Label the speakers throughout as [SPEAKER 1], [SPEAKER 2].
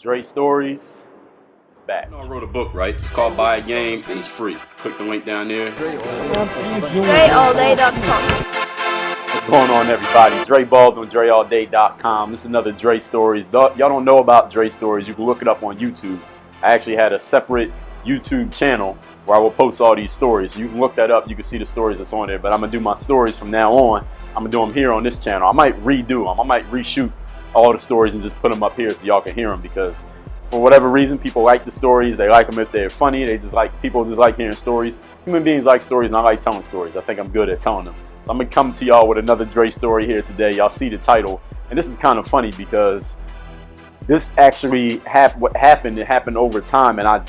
[SPEAKER 1] Dre Stories is back.
[SPEAKER 2] I wrote a book, right? It's called Buy a Game and it's free. Click the link down there.
[SPEAKER 3] DreAllDay.com.
[SPEAKER 1] What's going on, everybody? Dre Baldwin, DreAllDay.com. This is another Dre Stories. Y'all don't know about Dre Stories. You can look it up on YouTube. I actually had a separate YouTube channel where I will post all these stories. So you can look that up. You can see the stories that's on there. But I'm going to do my stories from now on. I'm going to do them here on this channel. I might redo them. I might reshoot all the stories and just put them up here so y'all can hear them, because for whatever reason, people like the stories. They like them if they're funny. People just like hearing stories. Human beings like stories, and I like telling stories. I think I'm good at telling them. So I'm going to come to y'all with another Dre story here today. Y'all see the title. And this is kind of funny because this actually what happened. It happened over time. And I'm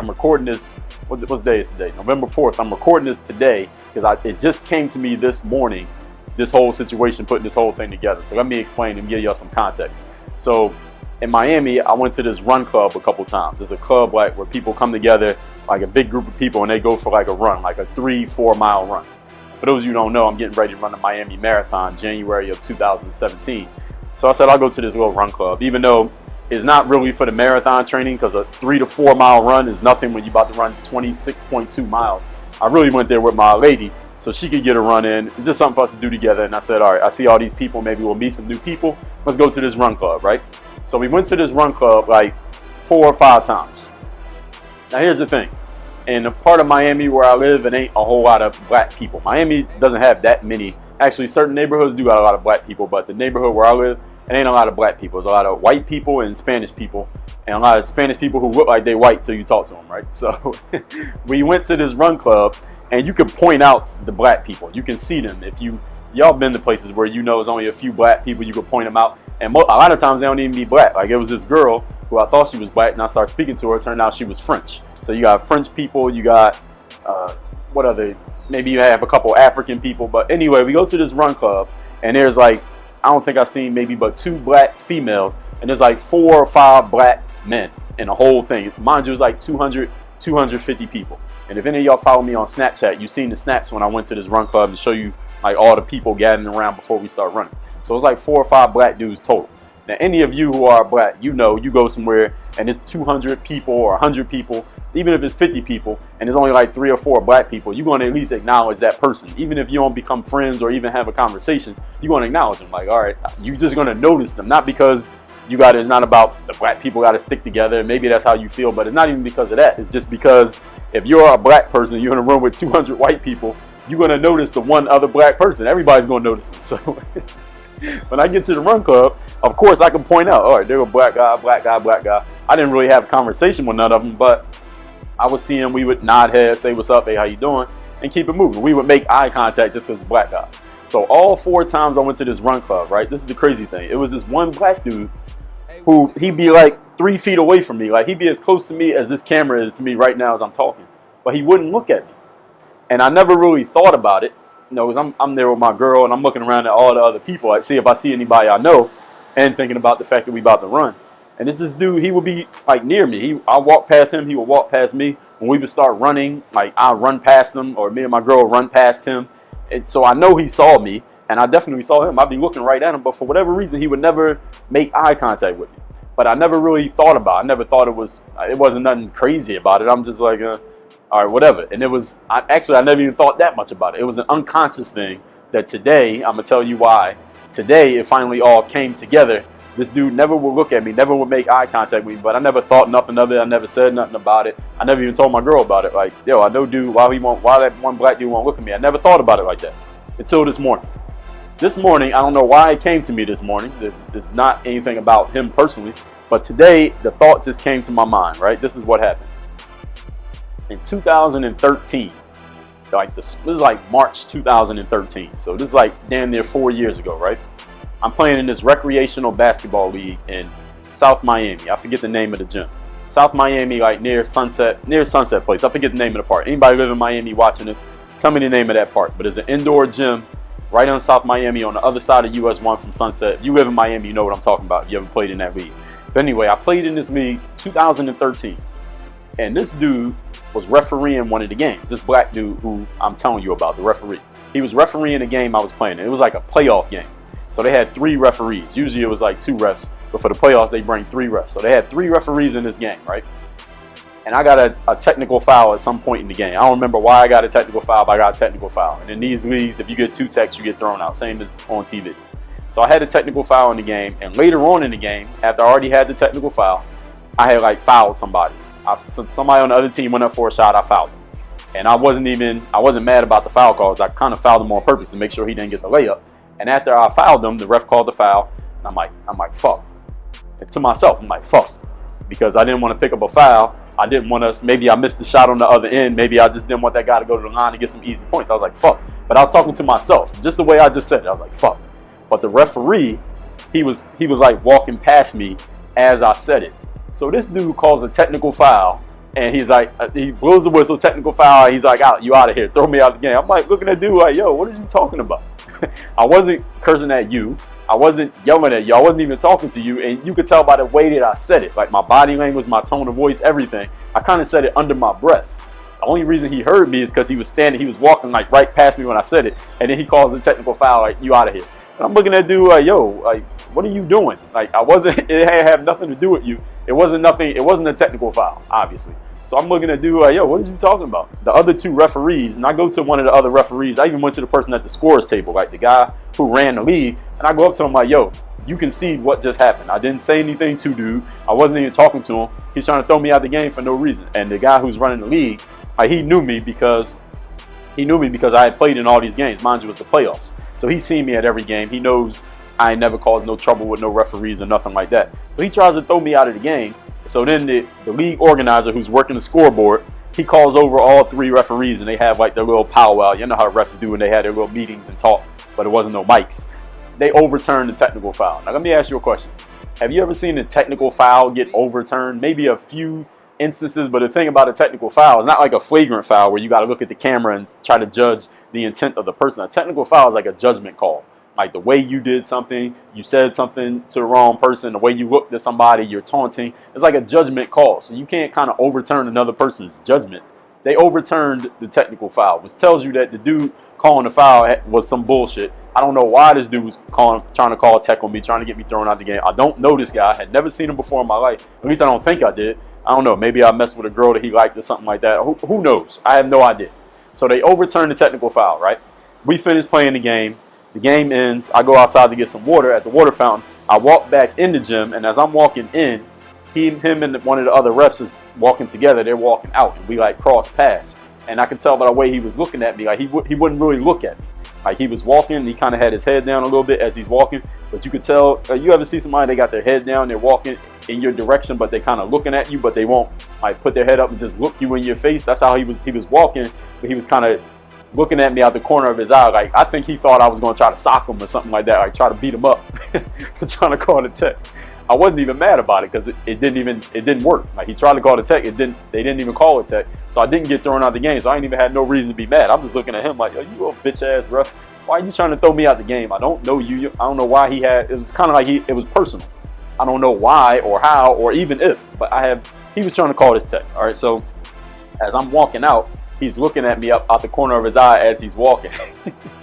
[SPEAKER 1] recording this. What day is today? November 4th. I'm recording this today because it just came to me this morning, this whole situation, putting this whole thing together. So let me explain and give y'all some context. So in Miami, I went to this run club a couple times. There's a club where people come together, like a big group of people, and they go for like a run, like a 3-4 mile run. For those of you who don't know, I'm getting ready to run the Miami Marathon January of 2017. So I said I'll go to this little run club, even though it's not really for the marathon training, because a 3 to 4 mile run is nothing when you're about to run 26.2 miles. I really went there with my lady so she could get a run in. It's just something for us to do together. And I said, all right, I see all these people. Maybe we'll meet some new people. Let's go to this run club, right? So we went to this run club like 4 or 5 times. Now here's the thing. In the part of Miami where I live, it ain't a whole lot of black people. Miami doesn't have that many. Actually, certain neighborhoods do got a lot of black people, but the neighborhood where I live, it ain't a lot of black people. There's a lot of white people and Spanish people, and a lot of Spanish people who look like they white till you talk to them, right? So we went to this run club, and you can point out the black people. You can see them. If y'all been to places where you know there's only a few black people, you can point them out. And a lot of times they don't even be black. Like it was this girl who I thought she was black, and I started speaking to her. It turned out she was French. So you got French people, you got maybe you have a couple African people. But anyway, we go to this run club, and there's like, I don't think I've seen maybe but 2 black females, and there's like 4 or 5 black men in the whole thing. Mind you, it's like 250 people. And if any of y'all follow me on Snapchat, you've seen the snaps when I went to this run club to show you like all the people gathering around before we start running. So it's like 4 or 5 black dudes total. Now, any of you who are black, you know, you go somewhere and it's 200 people or 100 people, even if it's 50 people, and there's only like 3 or 4 black people, you're going to at least acknowledge that person. Even if you don't become friends or even have a conversation, you're going to acknowledge them. Like, all right, you're just going to notice them. Not because it's not about the black people got to stick together. Maybe that's how you feel, but it's not even because of that. It's just because if you're a black person, you're in a room with 200 white people, you're going to notice the one other black person. Everybody's going to notice them. So when I get to the run club, of course I can point out, all right, they're a black guy, black guy, black guy. I didn't really have a conversation with none of them, but I would see them. We would nod heads, say what's up, hey, how you doing, and keep it moving. We would make eye contact just because it's black guy. So all 4 times I went to this run club, right? This is the crazy thing. It was this one black dude who he'd be like 3 feet away from me. Like he'd be as close to me as this camera is to me right now as I'm talking. But he wouldn't look at me. And I never really thought about it. You know, because I'm there with my girl and I'm looking around at all the other people. Like, see if I see anybody I know, and thinking about the fact that we about to run. And this dude, he would be like near me. I walk past him, he would walk past me. When we would start running, like I run past him, or me and my girl would run past him. And so I know he saw me, and I definitely saw him. I'd be looking right at him, but for whatever reason, he would never make eye contact with me. But I never really thought about it. I never thought it wasn't nothing crazy about it. I'm just like, all right, whatever. And I never even thought that much about it. It was an unconscious thing that today, I'm going to tell you why. Today, it finally all came together. This dude never would look at me, never would make eye contact with me, but I never thought nothing of it. I never said nothing about it. I never even told my girl about it. Like, yo, I know dude, why that one black dude won't look at me. I never thought about it like that until this morning. This morning, I don't know why it came to me this morning. This is not anything about him personally, but today, the thought just came to my mind, right? This is what happened. In 2013, this is like March 2013. So this is like damn near 4 years ago, right? I'm playing in this recreational basketball league in South Miami. I forget the name of the gym. South Miami, like near Sunset Place. I forget the name of the park. Anybody live in Miami watching this, tell me the name of that park. But it's an indoor gym right on South Miami on the other side of US 1 from Sunset. If you live in Miami, you know what I'm talking about. If you ever played in that league. But anyway, I played in this league 2013. And this dude was refereeing one of the games. This black dude who I'm telling you about, the referee. He was refereeing a game I was playing. It was like a playoff game. So they had 3 referees. Usually it was like 2 refs. but for the playoffs, they bring 3 refs. So they had 3 referees in this game, right? And I got a technical foul at some point in the game. I don't remember why I got a technical foul, but I got a technical foul. And in these leagues, if you get 2 techs, you get thrown out, same as on TV. So I had a technical foul in the game, and later on in the game, after I already had the technical foul, I had like fouled somebody. Somebody on the other team went up for a shot, I fouled him. And I wasn't mad about the foul calls. I kind of fouled him on purpose to make sure he didn't get the layup. And after I fouled him, the ref called the foul, and I'm like, fuck. And to myself, I'm like, fuck. Because I didn't want to pick up a foul. I didn't want us, maybe I missed the shot on the other end. Maybe I just didn't want that guy to go to the line and get some easy points. I was like, fuck. But I was talking to myself, just the way I just said it. I was like, fuck. But the referee, he was like walking past me as I said it. So this dude calls a technical foul, and he's like, he blows the whistle, technical foul. He's like, out, you out of here, throw me out the game. I'm like looking at dude like, yo, what are you talking about? I wasn't cursing at you. I wasn't yelling at you. I wasn't even talking to you. And you could tell by the way that I said it, like my body language, my tone of voice, everything. I kind of said it under my breath. The only reason he heard me is because he was walking like right past me when I said it. And then he calls a technical foul, like, you out of here. And I'm looking at dude like, yo, like, what are you doing? Like, it had nothing to do with you. It wasn't a technical foul, obviously. So I'm looking at dude like, yo, what are you talking about? The other 2 referees, and I go to one of the other referees. I even went to the person at the scores table, like the guy who ran the league. And I go up to him like, yo, you can see what just happened. I didn't say anything to dude. I wasn't even talking to him. He's trying to throw me out the game for no reason. And the guy who's running the league, he knew me because I had played in all these games. Mind you, it was the playoffs. So he's seen me at every game. He knows I ain't never caused no trouble with no referees or nothing like that. So he tries to throw me out of the game. So then the league organizer who's working the scoreboard, he calls over all 3 referees, and they have like their little powwow. You know how refs do when they had their little meetings and talk, but it wasn't no mics. They overturned the technical foul. Now let me ask you a question. Have you ever seen a technical foul get overturned? Maybe a few instances, but the thing about a technical foul is not like a flagrant foul where you got to look at the camera and try to judge the intent of the person. A technical foul is like a judgment call. Like the way you did something, you said something to the wrong person, the way you looked at somebody, you're taunting. It's like a judgment call. So you can't kind of overturn another person's judgment. They overturned the technical foul, which tells you that the dude calling the foul was some bullshit. I don't know why this dude was trying to call a tech on me, trying to get me thrown out the game. I don't know this guy. I had never seen him before in my life. At least I don't think I did. I don't know. Maybe I messed with a girl that he liked or something like that. Who knows? I have no idea. So they overturned the technical foul, right? We finished playing the game. The game ends. I go outside to get some water at the water fountain. I walk back in the gym, and as I'm walking in, him and one of the other refs is walking together. They're walking out, and we like cross paths. And I could tell by the way he was looking at me, like he wouldn't really look at me. Like he was walking, he kind of had his head down a little bit as he's walking, but you could tell. You ever see somebody, they got their head down, they're walking in your direction, but they kind of looking at you, but they won't like put their head up and just look you in your face. That's how he was walking, but he was kind of looking at me out the corner of his eye. Like I think he thought I was going to try to sock him or something like that, like try to beat him up for trying to call the tech. I wasn't even mad about it because it didn't work. Like he tried to call the tech, they didn't even call it tech. So I didn't get thrown out of the game. So I ain't even had no reason to be mad. I'm just looking at him like, yo, you little bitch ass ref. Why are you trying to throw me out the game? I don't know you. I don't know why it was kind of like it was personal. I don't know why or how or even if, but he was trying to call this tech. All right. So as I'm walking out, he's looking at me out the corner of his eye as he's walking.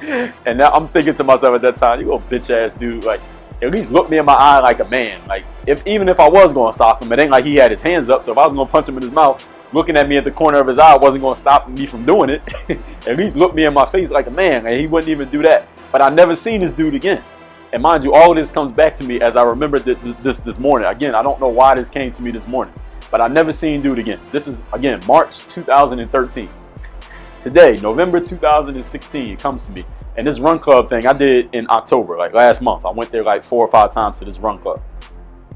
[SPEAKER 1] And now I'm thinking to myself at that time, you little bitch ass dude, like, at least look me in my eye like a man. Like, even if I was going to sock him, it ain't like he had his hands up. So if I was going to punch him in his mouth, looking at me at the corner of his eye wasn't going to stop me from doing it. At least look me in my face like a man. And he wouldn't even do that. But I never seen this dude again. And mind you, all of this comes back to me as I remembered this morning. Again, I don't know why this came to me this morning. But I never seen dude again. This is, again, March 2013. Today, November 2016, it comes to me. And this run club thing I did in October, like last month. I went there like 4 or 5 times to this run club.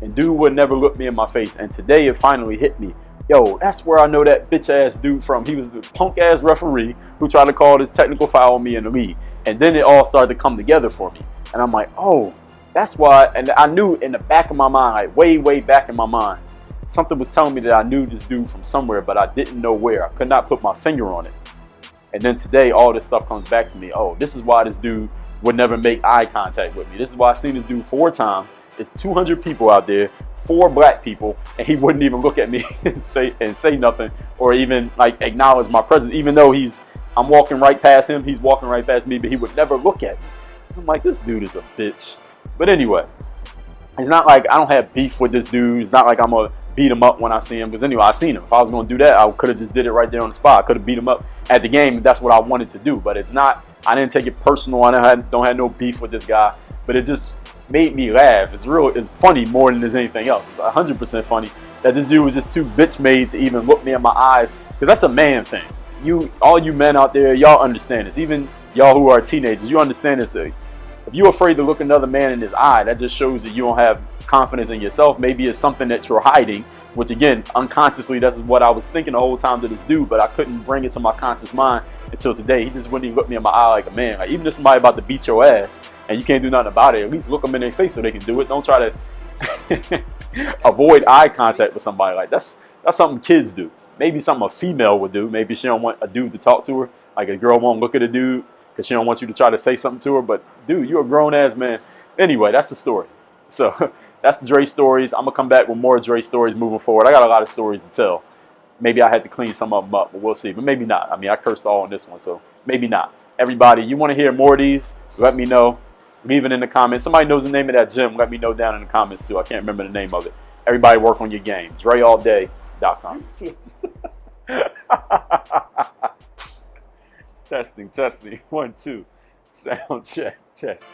[SPEAKER 1] And dude would never look me in my face. And today it finally hit me. Yo, that's where I know that bitch ass dude from. He was the punk ass referee who tried to call this technical foul on me in the league. And then it all started to come together for me. And I'm like, oh, that's why. And I knew in the back of my mind, like way back in my mind, something was telling me that I knew this dude from somewhere, but I didn't know where. I could not put my finger on it. And then today, all this stuff comes back to me. Oh, this is why this dude would never make eye contact with me. This is why I've seen this dude 4 times. It's 200 people out there, 4 black people, and he wouldn't even look at me and say nothing or even like acknowledge my presence. Even though I'm walking right past him, he's walking right past me, but he would never look at me. I'm like, this dude is a bitch. But anyway, It's not like I don't have beef with this dude. It's not like I'm going to beat him up when I see him. Because anyway, I seen him. If I was going to do that, I could have just did it right there on the spot. I could have beat him up at the game if that's what I wanted to do. But it's not, I didn't take it personal. I don't have no beef with this guy. But it just made me laugh. It's funny more than there's anything else. It's 100% funny that this dude was just too bitch made to even look me in my eyes. Because that's a man thing. All you men out there, y'all understand this. Even y'all who are teenagers, you understand this. If you're afraid to look another man in his eye, that just shows that you don't have confidence in yourself. Maybe it's something that you're hiding, which again, unconsciously, that's what I was thinking the whole time to this dude, but I couldn't bring it to my conscious mind until today. He just wouldn't even look me in my eye like a man. Like, even if somebody about to beat your ass and you can't do nothing about it, at least look them in their face so they can do it. Don't try to avoid eye contact with somebody. Like, that's something kids do. Maybe something a female would do. Maybe she don't want a dude to talk to her. Like, a girl won't look at a dude because she don't want you to try to say something to her. But, dude, you're a grown-ass man. Anyway, that's the story. So, that's Dre Stories. I'm going to come back with more Dre Stories moving forward. I got a lot of stories to tell. Maybe I had to clean some of them up, but we'll see. But maybe not. I mean, I cursed all on this one, so maybe not. Everybody, you want to hear more of these? Let me know. Leave it in the comments. Somebody knows the name of that gym. Let me know down in the comments, too. I can't remember the name of it. Everybody work on your game. DreAllDay.com. Testing. 1, 2. Sound check. Test.